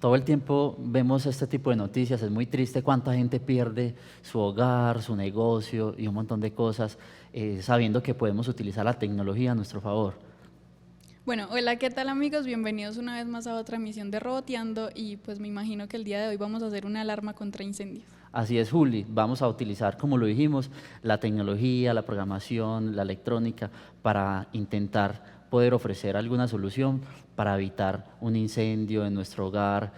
todo el tiempo vemos este tipo de noticias, es muy triste cuánta gente pierde su hogar, su negocio y un montón de cosas, sabiendo que podemos utilizar la tecnología a nuestro favor. Bueno, hola, ¿qué tal amigos? Bienvenidos una vez más a otra emisión de Roboteando y pues me imagino que el día de hoy vamos a hacer una alarma contra incendios. Así es, Juli, vamos a utilizar, como lo dijimos, la tecnología, la programación, la electrónica para intentar poder ofrecer alguna solución para evitar un incendio en nuestro hogar,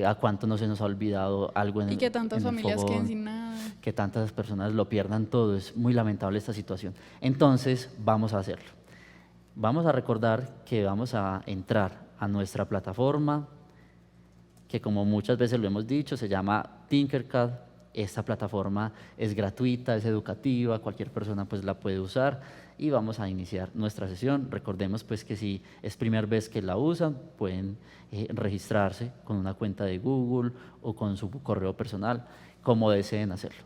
a cuánto no se nos ha olvidado algo Y que tantas en el familias queden fogón, sin nada. que tantas personas lo pierdan todo. Es muy lamentable esta situación. Entonces, vamos a hacerlo. Vamos a recordar que vamos a entrar a nuestra plataforma, que como muchas veces lo hemos dicho, se llama Tinkercad. Esta plataforma es gratuita, es educativa, cualquier persona pues la puede usar y vamos a iniciar nuestra sesión. Recordemos pues que si es primera vez que la usan, pueden registrarse con una cuenta de Google o con su correo personal, como deseen hacerlo.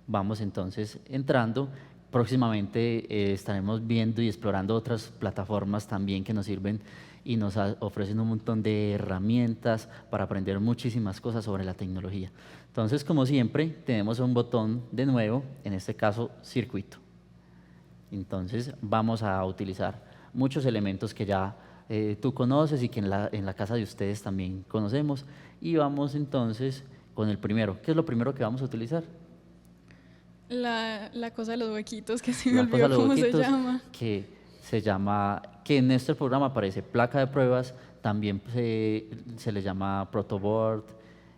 Vamos entonces entrando. Próximamente estaremos viendo y explorando otras plataformas también que nos sirven y nos ofrecen un montón de herramientas para aprender muchísimas cosas sobre la tecnología. Entonces, como siempre, tenemos un botón de nuevo, en este caso, circuito. Entonces, vamos a utilizar muchos elementos que ya tú conoces y que en la casa de ustedes también conocemos. Y vamos entonces con el primero. ¿Qué es lo primero que vamos a utilizar? La cosa de los huequitos, que se me La cosa de olvidó los cómo se huequitos llama. que se llama, que en este programa aparece placa de pruebas, también se le llama protoboard,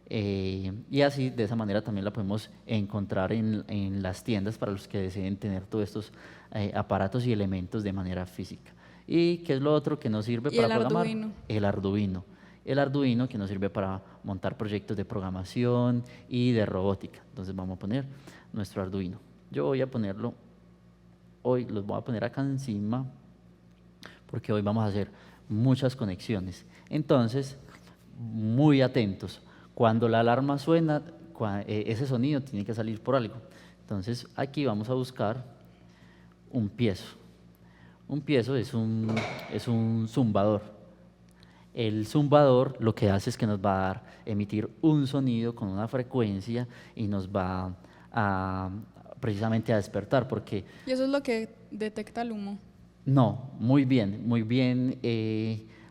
y así de esa manera también la podemos encontrar en las tiendas para los que deseen tener todos estos aparatos y elementos de manera física. ¿Y qué es lo otro que nos sirve Y para el programar? Arduino. El Arduino. El Arduino que nos sirve para montar proyectos de programación y de robótica. Entonces vamos a poner nuestro Arduino. Yo voy a ponerlo, hoy los voy a poner acá encima porque hoy vamos a hacer muchas conexiones. Entonces, muy atentos. Cuando la alarma suena, ese sonido tiene que salir por algo. Entonces, aquí vamos a buscar un piezo. Un piezo es un zumbador. El zumbador lo que hace es que nos va a dar, emitir un sonido con una frecuencia y nos va a precisamente a despertar, porque Y eso es lo que detecta el humo. no, muy bien,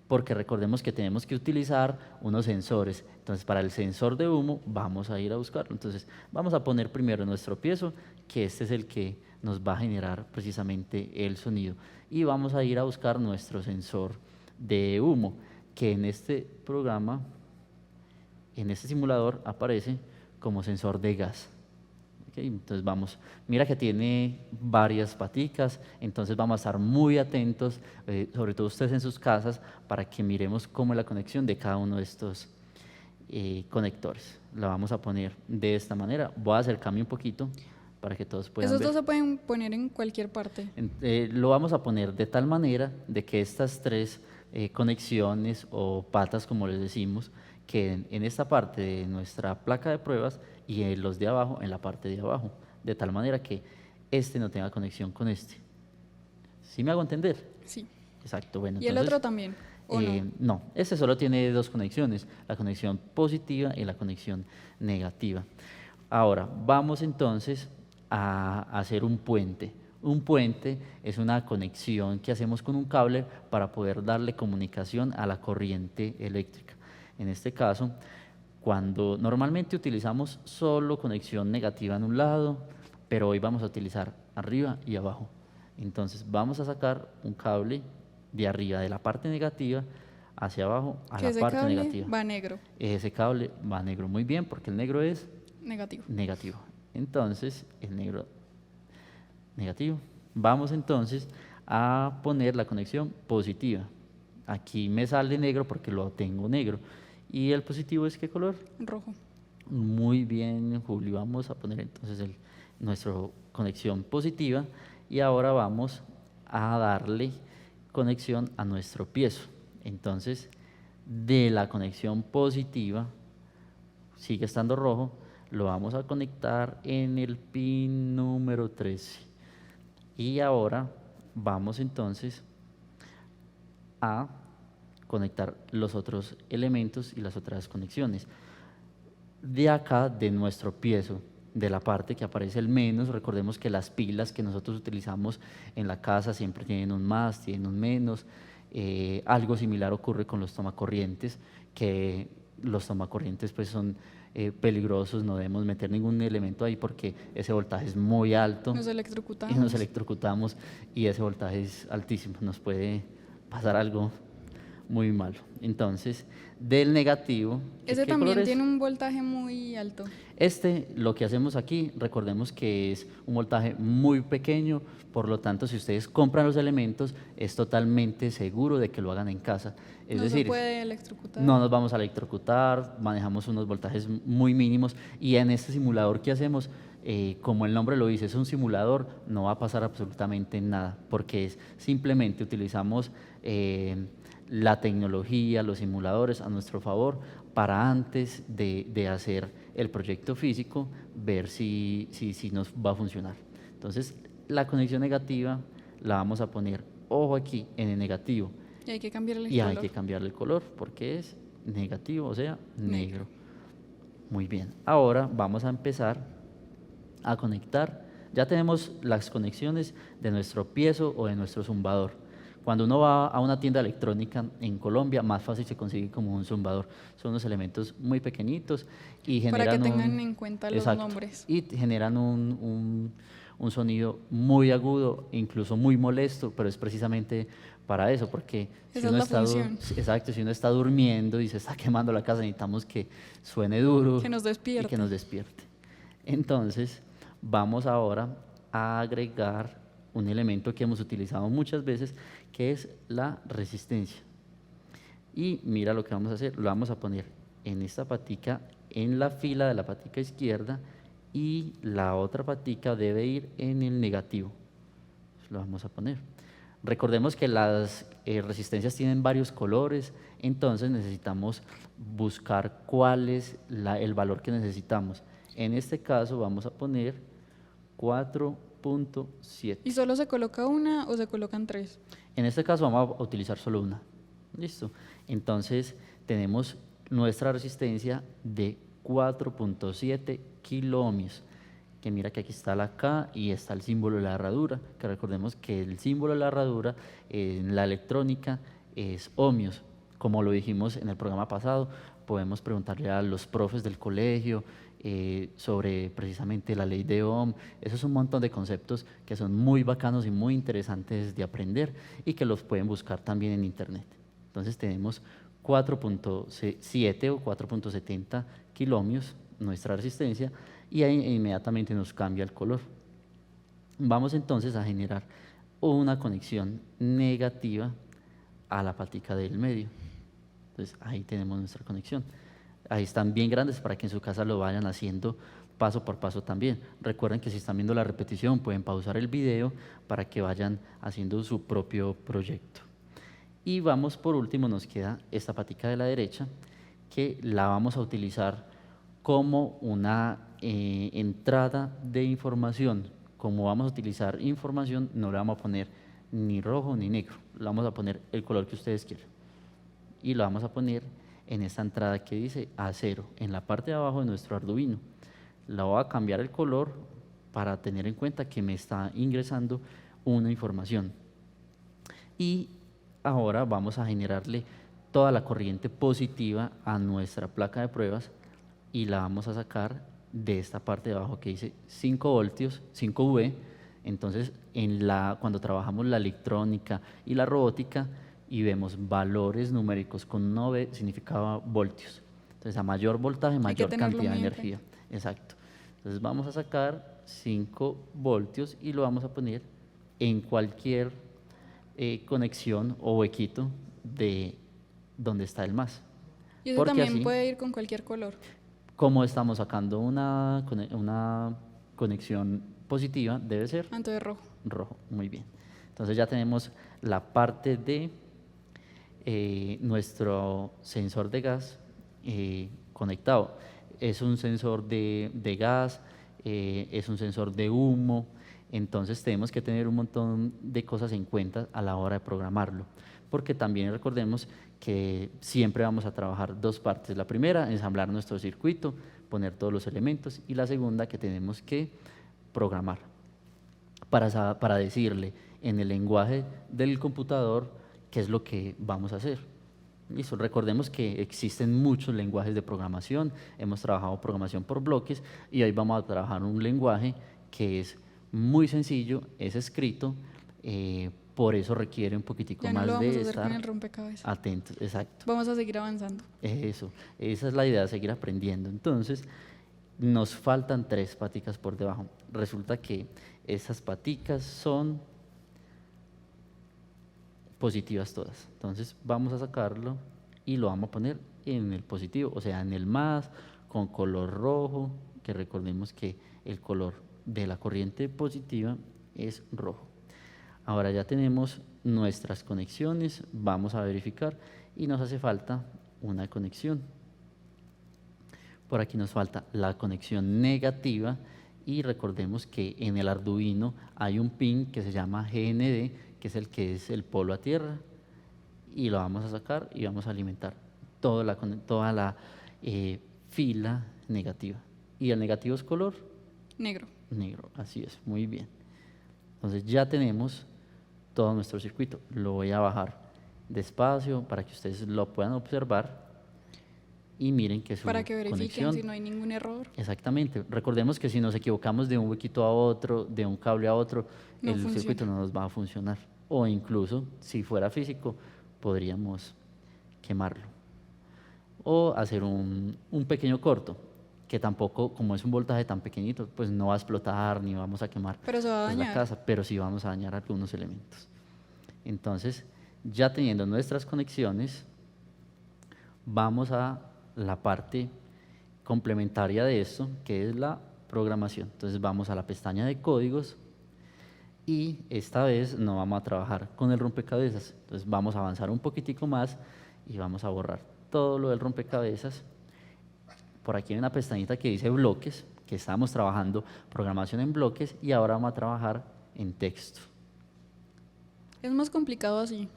porque recordemos que tenemos que utilizar unos sensores. Entonces, para el sensor de humo vamos a ir a buscarlo. Entonces, vamos a poner primero nuestro piezo, que este es el que nos va a generar precisamente el sonido. Y vamos a ir a buscar nuestro sensor de humo, que en este programa, en este simulador, aparece como sensor de gas. Okay, entonces vamos, mira que tiene varias paticas, entonces vamos a estar muy atentos, sobre todo ustedes en sus casas, para que miremos cómo es la conexión de cada uno de estos conectores. La vamos a poner de esta manera. Voy a acercarme un poquito para que todos puedan Esos ver. dos se pueden poner en cualquier parte. Lo vamos a poner de tal manera de que estas tres conexiones o patas, como les decimos, queden en esta parte de nuestra placa de pruebas y en los de abajo en la parte de abajo, de tal manera que este no tenga conexión con este. ¿Sí me hago entender? Sí. Exacto, bueno, Y el entonces, otro también, ¿o no? no, este solo tiene dos conexiones, la conexión positiva y la conexión negativa. Ahora, vamos entonces a hacer un puente. Un puente es una conexión que hacemos con un cable para poder darle comunicación a la corriente eléctrica. En este caso, cuando normalmente utilizamos solo conexión negativa en un lado, pero hoy vamos a utilizar arriba y abajo. Entonces vamos a sacar un cable de arriba de la parte negativa hacia abajo a Que la ese parte cable negativa. va negro. Ese cable va negro, muy bien, porque el negro es Negativo. negativo. Entonces, el negro negativo. Vamos entonces a poner la conexión positiva. Aquí me sale negro porque lo tengo negro. ¿Y el positivo es qué color? Rojo. Muy bien, Julio. Vamos a poner entonces nuestra conexión positiva y ahora vamos a darle conexión a nuestro piezo. Entonces, de la conexión positiva, sigue estando rojo, lo vamos a conectar en el pin número 13. Y ahora vamos entonces a conectar los otros elementos y las otras conexiones. De acá, de nuestro piezo, de la parte que aparece el menos, recordemos que las pilas que nosotros utilizamos en la casa siempre tienen un más, tienen un menos. Algo similar ocurre con los tomacorrientes, que los tomacorrientes pues son peligrosos, no debemos meter ningún elemento ahí porque ese voltaje es muy alto. Nos Y electrocutamos. nos electrocutamos y ese voltaje es altísimo, nos puede pasar algo muy malo. Entonces, del negativo, Ese ¿qué color también es? tiene un voltaje muy alto. Lo que hacemos aquí, recordemos que es un voltaje muy pequeño, por lo tanto, si ustedes compran los elementos, es totalmente seguro de que lo hagan en casa. Es No se decir, puede electrocutar. no nos vamos a electrocutar, manejamos unos voltajes muy mínimos y en este simulador que hacemos, como el nombre lo dice, es un simulador, no va a pasar absolutamente nada, porque simplemente utilizamos la tecnología, los simuladores a nuestro favor para antes de hacer el proyecto físico, ver si nos va a funcionar. Entonces, la conexión negativa la vamos a poner, ojo aquí, en el negativo. Y hay que cambiarle el Y color. hay que cambiarle el color porque es negativo, o sea, negro. Muy bien. Ahora vamos a empezar a conectar. Ya tenemos las conexiones de nuestro piezo o de nuestro zumbador. Cuando uno va a una tienda electrónica en Colombia, más fácil se consigue como un zumbador. Son unos elementos muy pequeñitos y generan Para que tengan en cuenta los exacto, nombres. y generan un sonido muy agudo, incluso muy molesto, pero es precisamente para eso, porque Esa es la función. exacto, si uno está durmiendo y se está quemando la casa, necesitamos que suene duro Que nos despierte. y que nos despierte. Entonces, vamos ahora a agregar un elemento que hemos utilizado muchas veces, que es la resistencia. Y mira lo que vamos a hacer, lo vamos a poner en esta patica, en la fila de la patica izquierda, y la otra patica debe ir en el negativo. Lo vamos a poner. Recordemos que las resistencias tienen varios colores, entonces necesitamos buscar cuál es el valor que necesitamos. En este caso vamos a poner 4.7. ¿Y solo se coloca una o se colocan tres? En este caso vamos a utilizar solo una. ¿Listo? Entonces tenemos nuestra resistencia de 4.7 kiloohmios, que mira que aquí está la K y está el símbolo de la herradura, que recordemos que el símbolo de la herradura en la electrónica es ohmios. Como lo dijimos en el programa pasado, podemos preguntarle a los profes del colegio sobre precisamente la ley de Ohm. Eso es un montón de conceptos que son muy bacanos y muy interesantes de aprender y que los pueden buscar también en internet. Entonces tenemos 4.7 o 4.70 kiloohmios, nuestra resistencia, y ahí inmediatamente nos cambia el color. Vamos entonces a generar una conexión negativa a la patica del medio. Entonces ahí tenemos nuestra conexión. Ahí están bien grandes para que en su casa lo vayan haciendo paso por paso también. Recuerden que si están viendo la repetición pueden pausar el video para que vayan haciendo su propio proyecto. Y vamos por último, nos queda esta patica de la derecha, que la vamos a utilizar como una entrada de información. Como vamos a utilizar información, no le vamos a poner ni rojo ni negro, le vamos a poner el color que ustedes quieran. Y lo vamos a poner en esta entrada que dice A0, en la parte de abajo de nuestro Arduino. La voy a cambiar el color para tener en cuenta que me está ingresando una información. Y ahora vamos a generarle toda la corriente positiva a nuestra placa de pruebas y la vamos a sacar de esta parte de abajo que dice 5 voltios, 5V. Entonces, cuando trabajamos la electrónica y la robótica y vemos valores numéricos con una V, significaba voltios. Entonces, a mayor voltaje, mayor cantidad de energía. Exacto. Entonces, vamos a sacar 5 voltios y lo vamos a poner en cualquier conexión o huequito de donde está el más. Y eso también puede ir con cualquier color. Como estamos sacando una conexión positiva, debe ser entonces rojo. Rojo, muy bien. Entonces ya tenemos la parte de nuestro sensor de gas conectado. Es un sensor de gas, es un sensor de humo. Entonces tenemos que tener un montón de cosas en cuenta a la hora de programarlo, porque también recordemos que siempre vamos a trabajar dos partes. La primera, ensamblar nuestro circuito, poner todos los elementos, y la segunda, que tenemos que programar para decirle en el lenguaje del computador qué es lo que vamos a hacer. Listo. Recordemos que existen muchos lenguajes de programación, hemos trabajado programación por bloques y hoy vamos a trabajar un lenguaje que es muy sencillo, es escrito, por eso requiere un poquitico Ya no más lo vamos a de hacer con estar el rompecabezas. atentos. Exacto. Vamos a seguir avanzando. Eso, esa es la idea, seguir aprendiendo. Entonces, nos faltan 3 paticas por debajo. Resulta que esas paticas son positivas todas. Entonces, vamos a sacarlo y lo vamos a poner en el positivo, o sea, en el más, con color rojo, que recordemos que el color de la corriente positiva es rojo. Ahora ya tenemos nuestras conexiones, vamos a verificar y nos hace falta una conexión. Por aquí nos falta la conexión negativa y recordemos que en el Arduino hay un pin que se llama GND, que es el polo a tierra, y lo vamos a sacar y vamos a alimentar toda la fila negativa. ¿Y el negativo es color? Negro. Negro, así es, muy bien. Entonces ya tenemos todo nuestro circuito. Lo voy a bajar despacio para que ustedes lo puedan observar y miren que su Para que verifiquen conexión, si no hay ningún error. exactamente. Recordemos que si nos equivocamos de un huequito a otro, de un cable a otro, No el funciona. circuito no nos va a funcionar. O incluso, si fuera físico, podríamos quemarlo. O hacer un pequeño corto, que tampoco, como es un voltaje tan pequeñito, pues no va a explotar ni vamos a quemar Pero se va a pues, dañar. la casa, pero sí vamos a dañar algunos elementos. Entonces, ya teniendo nuestras conexiones, vamos a la parte complementaria de esto, que es la programación. Entonces vamos a la pestaña de códigos y esta vez no vamos a trabajar con el rompecabezas. Entonces vamos a avanzar un poquitico más y vamos a borrar todo lo del rompecabezas. Por aquí hay una pestañita que dice bloques, que estamos trabajando programación en bloques y ahora vamos a trabajar en texto. Es más complicado así.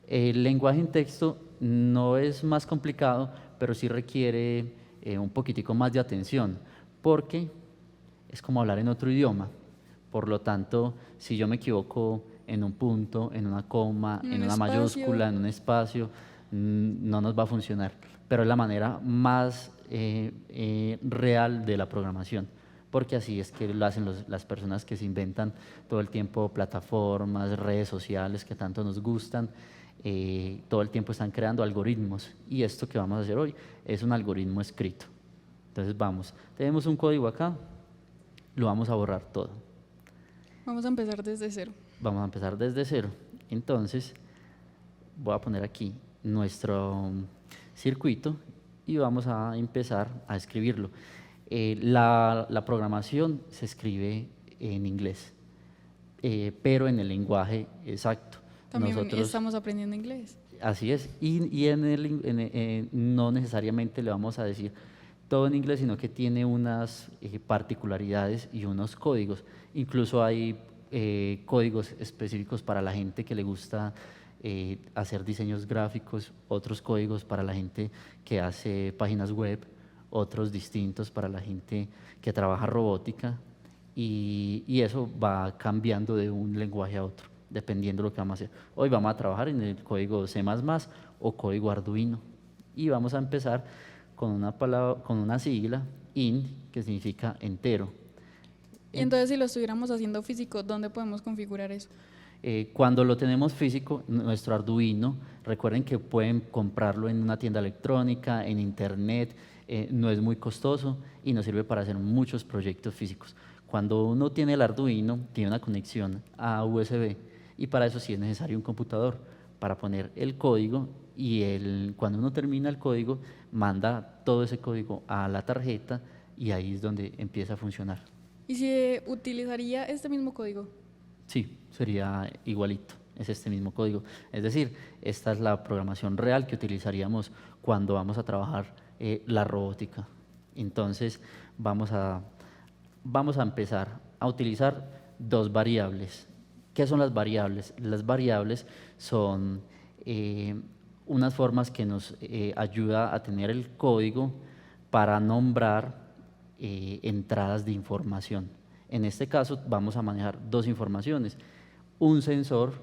El lenguaje en texto no es más complicado, pero sí requiere un poquitico más de atención, porque es como hablar en otro idioma. Por lo tanto, si yo me equivoco en un punto, en una coma, En en un una espacio. mayúscula, en un espacio, no nos va a funcionar. Pero es la manera más real de la programación, porque así es que lo hacen las personas que se inventan todo el tiempo plataformas, redes sociales que tanto nos gustan. Todo el tiempo están creando algoritmos y esto que vamos a hacer hoy es un algoritmo escrito. Entonces vamos, tenemos un código acá, lo vamos a borrar todo. Vamos a empezar desde cero. Vamos a empezar desde cero. Entonces voy a poner aquí nuestro circuito y vamos a empezar a escribirlo. La programación se escribe en inglés, pero en el lenguaje exacto. También Nosotros, estamos aprendiendo inglés. así es, y no necesariamente le vamos a decir todo en inglés, sino que tiene unas particularidades y unos códigos. Incluso hay códigos específicos para la gente que le gusta hacer diseños gráficos, otros códigos para la gente que hace páginas web, otros distintos para la gente que trabaja robótica, y eso va cambiando de un lenguaje a otro, dependiendo de lo que vamos a hacer. Hoy vamos a trabajar en el código C++ o código Arduino y vamos a empezar con una palabra, con una sigla, int, que significa entero. Y entonces si lo estuviéramos haciendo físico, ¿dónde podemos configurar eso? Cuando lo tenemos físico, nuestro Arduino, recuerden que pueden comprarlo en una tienda electrónica, en internet, no es muy costoso y nos sirve para hacer muchos proyectos físicos. Cuando uno tiene el Arduino, tiene una conexión a USB y para eso sí es necesario un computador para poner el código y cuando uno termina el código, manda todo ese código a la tarjeta y ahí es donde empieza a funcionar. ¿Y si utilizaría este mismo código? Sí, sería igualito, es este mismo código. Es decir, esta es la programación real que utilizaríamos cuando vamos a trabajar la robótica. Entonces, vamos a empezar a utilizar dos variables. ¿Qué son las variables? Las variables son unas formas que nos ayuda a tener el código para nombrar entradas de información. En este caso vamos a manejar dos informaciones, un sensor,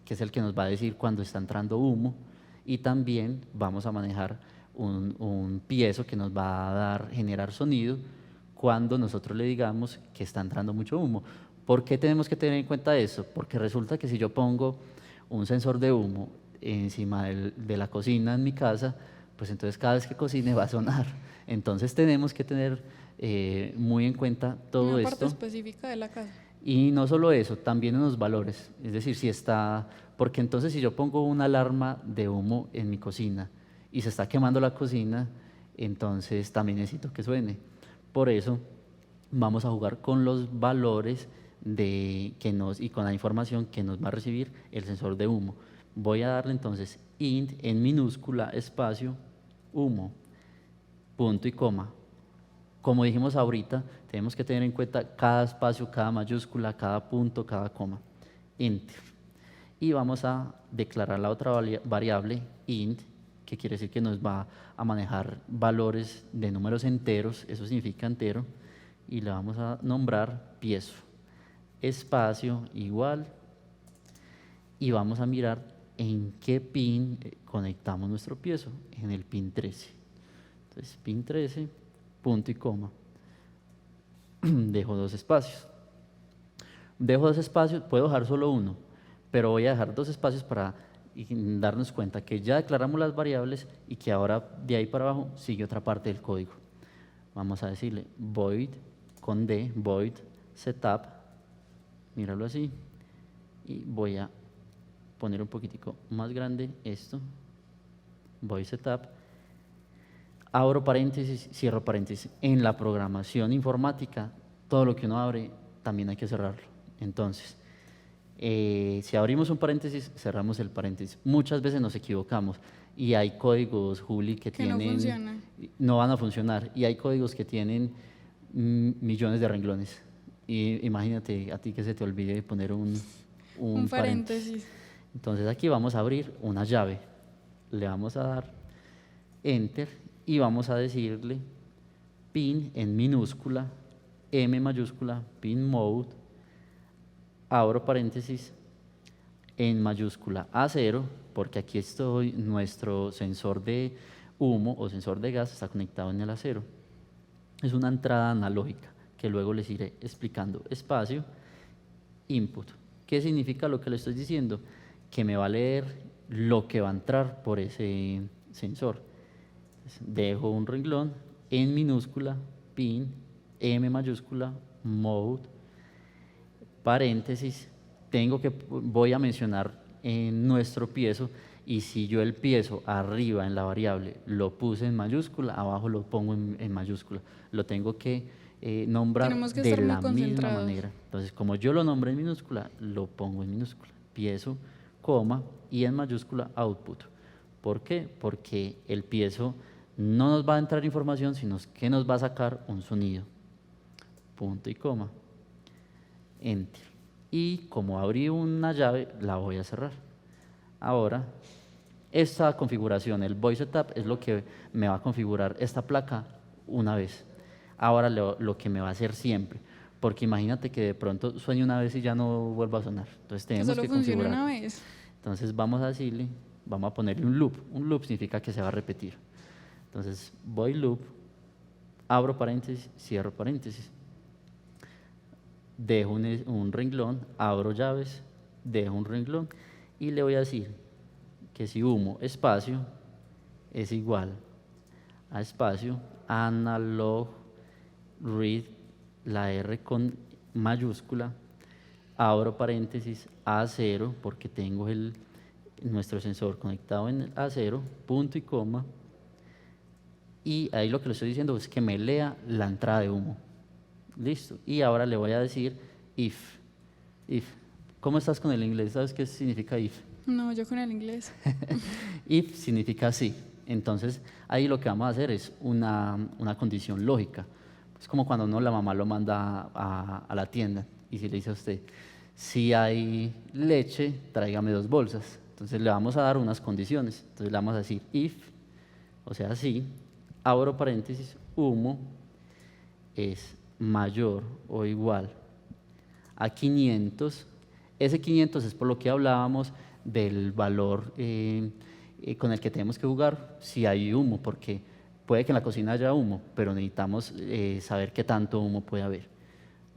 que es el que nos va a decir cuando está entrando humo, y también vamos a manejar un piezo que nos va a generar sonido cuando nosotros le digamos que está entrando mucho humo. ¿Por qué tenemos que tener en cuenta eso? Porque resulta que si yo pongo un sensor de humo encima de la cocina en mi casa, pues entonces cada vez que cocine va a sonar. Entonces tenemos que tener muy en cuenta todo Una parte esto. específica de la casa. Y no solo eso, también unos valores. Es decir, si está, porque entonces si yo pongo una alarma de humo en mi cocina y se está quemando la cocina, entonces también necesito que suene. Por eso vamos a jugar con los valores y con la información que nos va a recibir el sensor de humo. Voy a darle entonces int en minúscula espacio humo, punto y coma. Como dijimos ahorita, tenemos que tener en cuenta cada espacio, cada mayúscula, cada punto, cada coma. Enter. Y vamos a declarar la otra variable int, que quiere decir que nos va a manejar valores de números enteros, eso significa entero, y le vamos a nombrar piezo. Espacio igual, y vamos a mirar en qué pin conectamos nuestro piezo, en el pin 13. Entonces, pin 13, punto y coma. Dejo dos espacios. Puedo dejar solo uno, pero voy a dejar dos espacios para darnos cuenta que ya declaramos las variables y que ahora de ahí para abajo sigue otra parte del código. Vamos a decirle void con D, void setup, míralo así, y voy a poner un poquitico más grande esto, void setup, abro paréntesis, cierro paréntesis. En la programación informática, todo lo que uno abre también hay que cerrarlo. Entonces, si abrimos un paréntesis, cerramos el paréntesis. Muchas veces nos equivocamos y hay códigos, Juli, que no van a funcionar. Y hay códigos que tienen millones de renglones. Y imagínate a ti que se te olvide poner un paréntesis. Entonces aquí vamos a abrir una llave. Le vamos a dar Enter y vamos a decirle pin en minúscula, M mayúscula, pin mode, abro paréntesis, en mayúscula A0, porque aquí nuestro sensor de humo o sensor de gas está conectado en el A0. Es una entrada analógica que luego les iré explicando. Espacio, input. ¿Qué significa lo que le estoy diciendo? Que me va a leer lo que va a entrar por ese sensor. Entonces, dejo un renglón en minúscula, pin, M mayúscula, mode, paréntesis, voy a mencionar en nuestro piezo, y si yo el piezo arriba en la variable lo puse en mayúscula, abajo lo pongo en mayúscula. Lo tengo que nombrar de la misma manera. Entonces, como yo lo nombré en minúscula, lo pongo en minúscula. Piezo, coma, y en mayúscula output. ¿Por qué? Porque el piezo no nos va a entrar información, sino que nos va a sacar un sonido. Punto y coma. Enter. Y como abrí una llave, la voy a cerrar. Ahora, esta configuración, el void setup, es lo que me va a configurar esta placa una vez. Ahora lo que me va a hacer siempre, porque imagínate que de pronto suene una vez y ya no vuelva a sonar. Entonces tenemos que configurar. Una vez. Entonces vamos a ponerle un loop. Un loop significa que se va a repetir. Entonces void loop, abro paréntesis, cierro paréntesis. Dejo un renglón, abro llaves, dejo un renglón y le voy a decir que si humo espacio es igual a espacio analog read, la R con mayúscula, abro paréntesis A0 porque tengo nuestro sensor conectado en el A0, punto y coma, y ahí lo que le estoy diciendo es que me lea la entrada de humo. Listo. Y ahora le voy a decir if. ¿Cómo estás con el inglés? ¿Sabes qué significa if? No, yo con el inglés. If significa sí. Entonces, ahí lo que vamos a hacer es una condición lógica. Es como cuando la mamá lo manda a la tienda y si le dice a usted, si hay leche, tráigame 2 bolsas. Entonces le vamos a dar unas condiciones. Entonces le vamos a decir if, o sea, si, abro paréntesis, humo es mayor o igual a 500. Ese 500 es por lo que hablábamos del valor con el que tenemos que jugar si hay humo, porque puede que en la cocina haya humo, pero necesitamos saber qué tanto humo puede haber.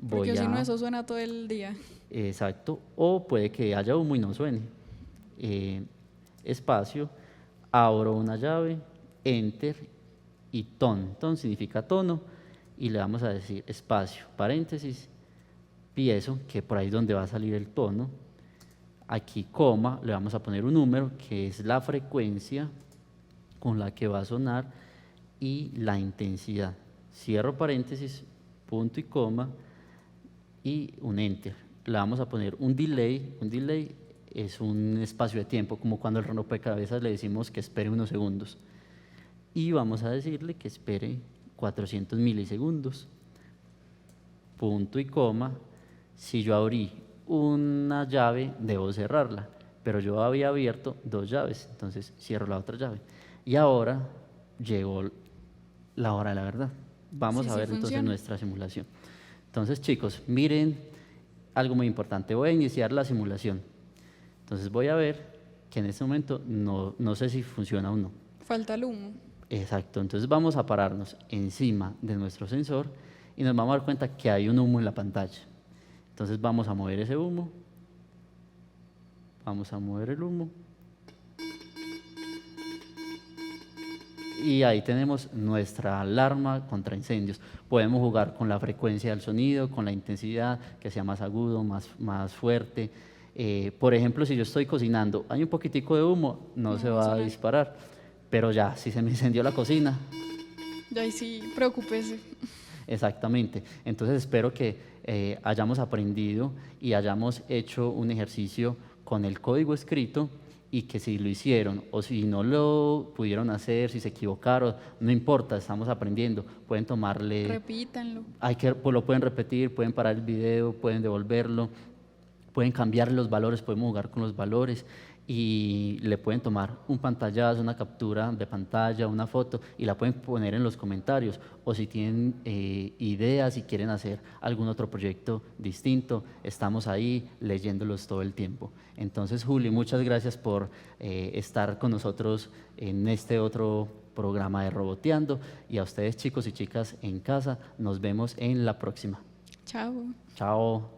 Porque si no, eso suena todo el día. Exacto, o puede que haya humo y no suene. Espacio, abro una llave, enter y ton. Ton significa tono y le vamos a decir espacio, paréntesis, piezo, que por ahí es donde va a salir el tono. Aquí coma, le vamos a poner un número que es la frecuencia con la que va a sonar y la intensidad. Cierro paréntesis, punto y coma y un enter. Le vamos a poner un delay. Un delay es un espacio de tiempo, como cuando el rompecabezas le decimos que espere unos segundos. Y vamos a decirle que espere 400 milisegundos. Punto y coma. Si yo abrí una llave, debo cerrarla, pero yo había abierto 2 llaves, entonces cierro la otra llave. Y ahora llegó la hora de la verdad. Vamos a ver entonces nuestra simulación. Entonces, chicos, miren algo muy importante. Voy a iniciar la simulación. Entonces voy a ver que en este momento no sé si funciona o no. Falta el humo. Exacto, entonces vamos a pararnos encima de nuestro sensor y nos vamos a dar cuenta que hay un humo en la pantalla. Entonces vamos a mover ese humo, vamos a mover el humo y ahí tenemos nuestra alarma contra incendios. Podemos jugar con la frecuencia del sonido, con la intensidad, que sea más agudo, más fuerte. Por ejemplo, si yo estoy cocinando, hay un poquitico de humo, no se va a disparar, pero ya, si se me incendió la cocina. Ya ahí sí, preocúpese. Exactamente. Entonces espero que hayamos aprendido y hayamos hecho un ejercicio con el código escrito y que si lo hicieron o si no lo pudieron hacer, si se equivocaron, no importa, estamos aprendiendo. Pueden tomarle... Repítanlo. Pues lo pueden repetir, pueden parar el video, pueden devolverlo, pueden cambiar los valores, podemos jugar con los valores y le pueden tomar un pantallazo, una captura de pantalla, una foto y la pueden poner en los comentarios, o si tienen ideas y quieren hacer algún otro proyecto distinto, estamos ahí leyéndolos todo el tiempo. Entonces, Juli, muchas gracias por estar con nosotros en este otro programa de Roboteando, y a ustedes, chicos y chicas en casa, nos vemos en la próxima. Chao. Chao.